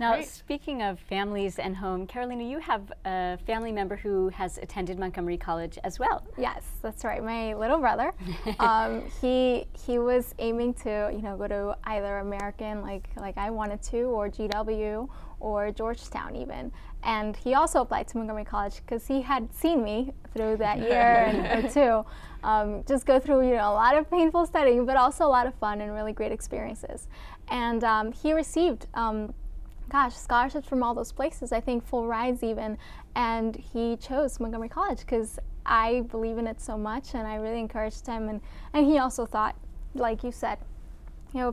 Now, Great. speaking of families and home, Carolina, you have a family member who has attended Montgomery College as well. Yes, that's right. My little brother, he was aiming to, go to either American, like I wanted to, or GW, or Georgetown even. And he also applied to Montgomery College because he had seen me through that year or two, just go through, a lot of painful studying, but also a lot of fun and really great experiences. And he received, scholarships from all those places, I think full rides even, and he chose Montgomery College because I believe in it so much, and I really encouraged him, and he also thought, like you said,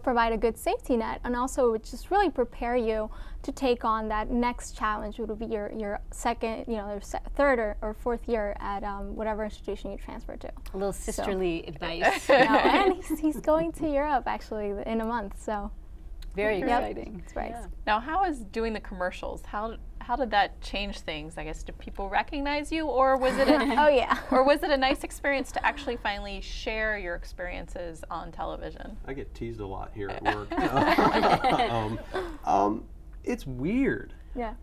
provide a good safety net, and also would just really prepare you to take on that next challenge, which would be your second, your third or fourth year at whatever institution you transfer to. A little sisterly advice. And he's going to Europe actually in a month, so. Very exciting. That's right. Yeah. Now, how is doing the commercials? How did that change things? I guess, did people recognize you, or was it oh yeah, or was it a nice experience to actually finally share your experiences on television? I get teased a lot here at work. It's weird. Yeah.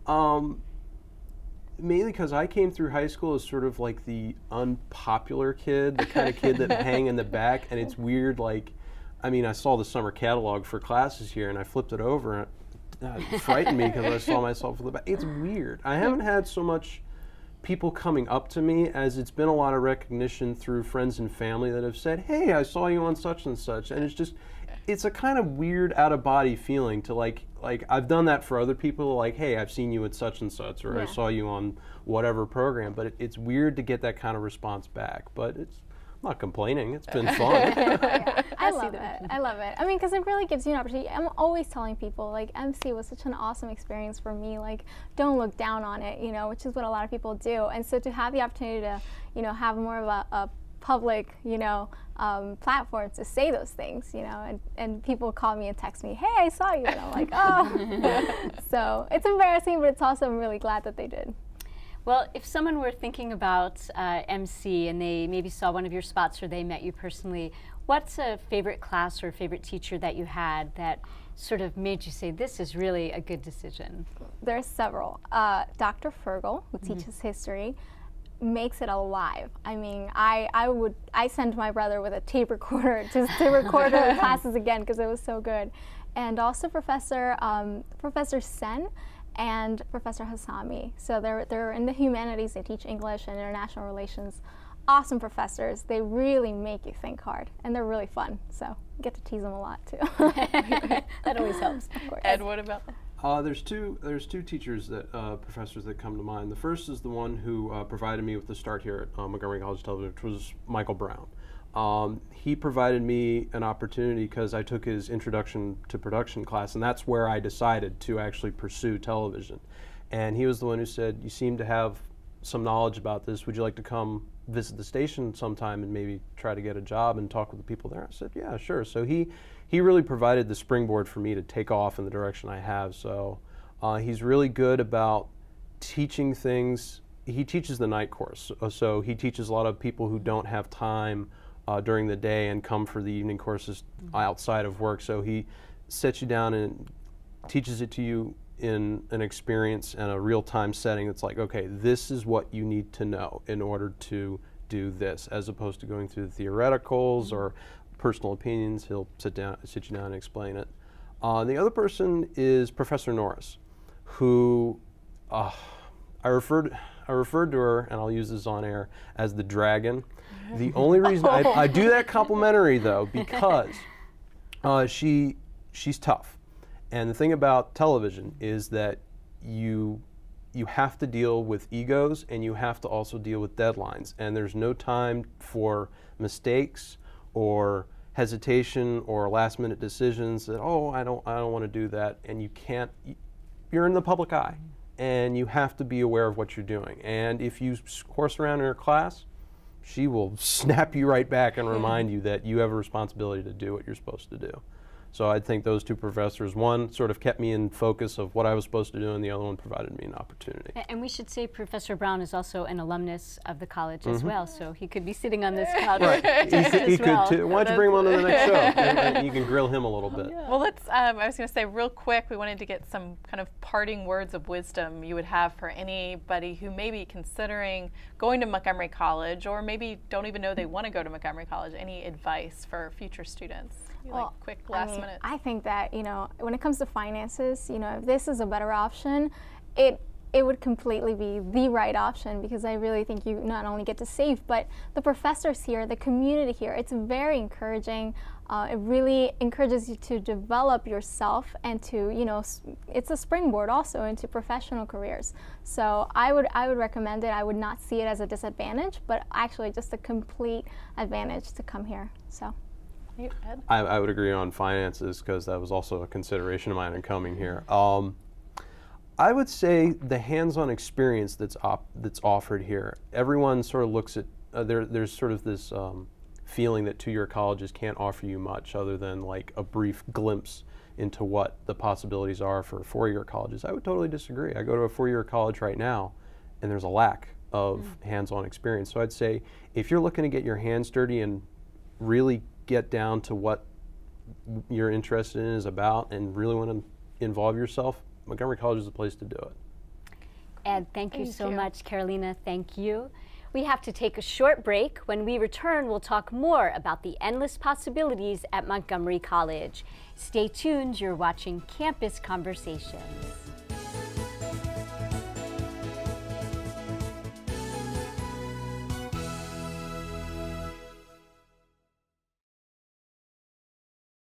Mainly because I came through high school as sort of like the unpopular kid, the kind of kid that hang in the back, and it's weird. I saw the summer catalog for classes here, and I flipped it over, and it frightened me because I saw myself in the back. It's weird. I haven't had so much people coming up to me as it's been a lot of recognition through friends and family that have said, hey, I saw you on such and such, and it's a kind of weird out-of-body feeling to like I've done that for other people, like, hey, I've seen you at such and such, or I saw you on whatever program, but it's weird to get that kind of response back, but I'm not complaining. It's been fun. Yeah, I love it. I love it. Because it really gives you an opportunity. I'm always telling people, MC was such an awesome experience for me. Don't look down on it, which is what a lot of people do. And so to have the opportunity to, have more of a public, platform to say those things, and people call me and text me, hey, I saw you. And I'm like, oh. So it's embarrassing, but it's also, I'm really glad that they did. Well, if someone were thinking about MC and they maybe saw one of your spots or they met you personally, what's a favorite class or favorite teacher that you had that sort of made you say, this is really a good decision? There's several. Dr. Fergal, who teaches history, makes it alive. I send my brother with a tape recorder just to record the classes again because it was so good. And also Professor Sen and Professor Hassami. So they're in the humanities. They teach English and international relations. Awesome professors. They really make you think hard, and they're really fun. So you get to tease them a lot too. That always helps, of course. Ed, what about? There's two teachers professors that come to mind. The first is the one who provided me with the start here at Montgomery College Television, which was Michael Brown. He provided me an opportunity because I took his introduction to production class, and that's where I decided to actually pursue television. And he was the one who said, you seem to have some knowledge about this. Would you like to come visit the station sometime and maybe try to get a job and talk with the people there? I said, yeah, sure. So he really provided the springboard for me to take off in the direction I have. So he's really good about teaching things. He teaches the night course. So he teaches a lot of people who don't have time during the day and come for the evening courses outside of work. So he sets you down and teaches it to you in an experience and a real-time setting. It's like, okay, this is what you need to know in order to do this, as opposed to going through the theoreticals or personal opinions. He'll sit you down and explain it. The other person is Professor Norris, who I referred to her, and I'll use this on air, as the dragon. The only reason I do that complimentary, though, because she's tough. And the thing about television is that you have to deal with egos, and you have to also deal with deadlines. And there's no time for mistakes or hesitation or last-minute decisions that, oh, I don't want to do that. And you can't. You're in the public eye, and you have to be aware of what you're doing. And if you horse around in her class, she will snap you right back and remind you that you have a responsibility to do what you're supposed to do. So I think those two professors, one sort of kept me in focus of what I was supposed to do, and the other one provided me an opportunity. And we should say Professor Brown is also an alumnus of the college as well, so he could be sitting on this couch just He as well. could too. Why don't you bring him on to the next show? You can grill him a little bit. Well, let's, I was going to say real quick, we wanted to get some kind of parting words of wisdom you would have for anybody who may be considering going to Montgomery College, or maybe don't even know they want to go to Montgomery College. Any advice for future students? Well, like quick last minute. I think that, you know, when it comes to finances, you know, if this is a better option, it would completely be the right option, because I really think you not only get to save, but the professors here, the community here, it's very encouraging. It really encourages you to develop yourself and to, you know, it's a springboard also into professional careers. So I would recommend it. I would not see it as a disadvantage, but actually just a complete advantage to come here. So. Ed? I would agree on finances, because that was also a consideration of mine in coming here. I would say the hands-on experience that's offered here. Everyone sort of looks at there's sort of this feeling that two-year colleges can't offer you much other than like a brief glimpse into what the possibilities are for four-year colleges. I would totally disagree. I go to a four-year college right now, and there's a lack of hands-on experience. So I'd say if you're looking to get your hands dirty and really get down to what you're interested in is about, and really want to involve yourself, Montgomery College is the place to do it. Ed, thank you so much. Carolina, thank you. We have to take a short break. When we return, we'll talk more about the endless possibilities at Montgomery College. Stay tuned. You're watching Campus Conversations.